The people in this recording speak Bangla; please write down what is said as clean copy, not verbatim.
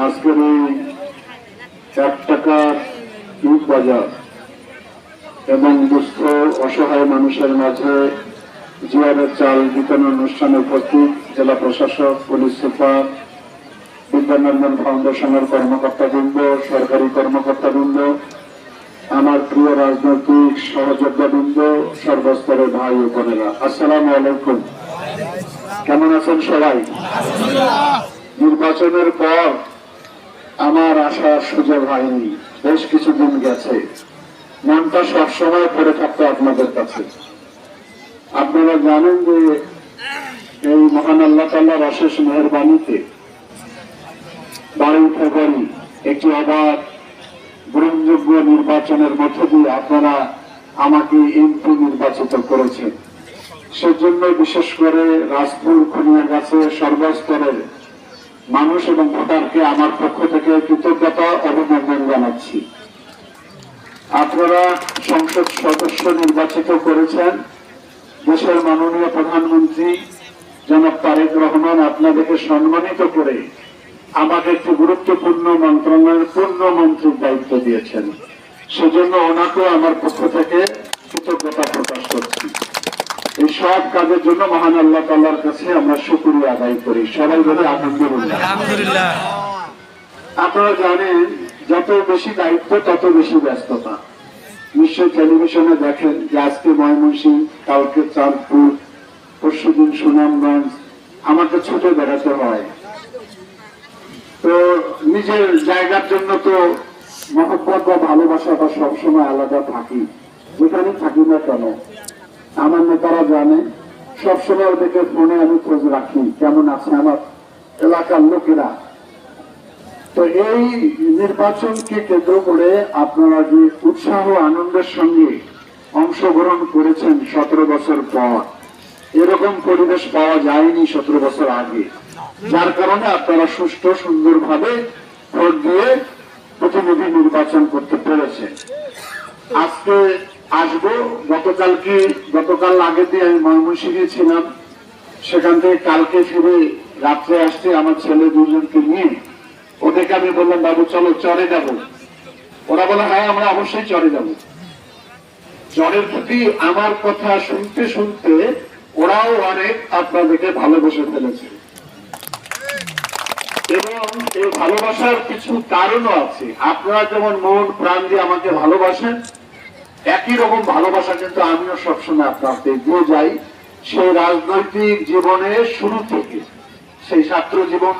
আজকের এই 1 টাকার ঈদ বাজার এবং দুস্থ অসহায় মানুষের মাঝে জিয়ারের চাল বিতরণ অনুষ্ঠানে উপস্থিত জেলা প্রশাসক, পুলিশ সুপার, বিদ্যানন্দন ফাউন্ডেশনের কর্মকর্তাবৃন্দ, সরকারি কর্মকর্তাবৃন্দ, আমার প্রিয় রাজনৈতিক সহযোদ্ধাবৃন্দ, সর্বস্তরের ভাই ও বোনেরা, আসসালামু আলাইকুম। কেমন আছেন সবাই? নির্বাচনের পর আমার আসার সুযোগ হয়নি, বেশ কিছুদিন গেছে। মনটা সবসময় পড়ে থাকতো আপনাদের কাছে। আপনারা জানেন যে এই মহান আল্লাহ তাআলার অশেষ মেহেরবানিতে 12 ফেব্রুয়ারি একটি অবাধ গ্রহণযোগ্য নির্বাচনের মধ্য দিয়ে আপনারা আমাকে এমপি নির্বাচিত করেছেন। সেজন্য বিশেষ করে রাজপুর, খুনিয়াগাছে সর্বস্তরের মানুষ এবং ভোটারকে আমার পক্ষ থেকে কৃতজ্ঞতা অভিনন্দন জানাচ্ছি। আপনারা সংসদ সদস্য নির্বাচিত করেছেন। দেশের মাননীয় প্রধানমন্ত্রী জনাব তারেক রহমান আপনাদেরকে সম্মানিত করে আমাকে একটি গুরুত্বপূর্ণ মন্ত্রণালয়ের পূর্ণমন্ত্রীর দায়িত্ব দিয়েছেন। সেজন্য ওনাকেও আমার পক্ষ থেকে কৃতজ্ঞতা প্রকাশ করছি। এই সব কাজের জন্য মহান আল্লাহ তাআলার কাছে আমরা শুকরিয়া আদায় করি। সবাই বলে আলহামদুলিল্লাহ। আপনারা জানেন, যত বেশি দায়িত্ব তত বেশি ব্যস্ততা। নিশ্চয় টেলিভিশনে দেখেন যে আজকে ময়মনসিংহ, কালকে চাঁদপুর, পরশুদিন সুনামগঞ্জ, আমাকে ছুটে বেড়াতে হয়। তো নিজের জায়গার জন্য তো মহব্বত বা ভালোবাসাটা সবসময় আলাদা থাকি, যেখানে থাকি না কেন। আমার নেতারা জানে, সবসময় ওদেরকে ফোনে আমি খোঁজ রাখি কেমন আছে আমার এলাকার লোকেরা। তো এই নির্বাচনকে কেন্দ্র করে আপনারা যে উৎসাহ আনন্দের সঙ্গে অংশগ্রহণ করেছেন 17 বছর পর, এরকম পরিবেশ পাওয়া যায়নি 17 বছর আগে। যার কারণে আপনারা সুষ্ঠু সুন্দরভাবে ভোট দিয়ে প্রতিনিধি নির্বাচন করতে পেরেছেন। আজকে আসবো, গতকাল আগে দিয়ে আমি ময়মনসিংহে ছিলাম, সেখান থেকে কালকে ফিরে রাত্রে আসতে আমার ছেলে দুজনকে নিয়ে ওদেরকে আমি বললাম, বাবু চলো চরে যাব। ওরা বলে হ্যাঁ আমরা অবশ্যই চরে যাব। চরের প্রতি আমার কথা শুনতে শুনতে ওরাও অনেক আপনাদেরকে ভালোবেসে ফেলেছে। এবং এই ভালোবাসার কিছু কারণও আছে। আপনারা যেমন মন প্রাণ দিয়ে আমাকে ভালোবাসেন, একই রকম ভালোবাসা কিন্তু আমিও সবসময় আপনাদের দিয়ে যাই। সেই রাজনৈতিক জীবনের শুরু থেকে, সেই ছাত্র জীবন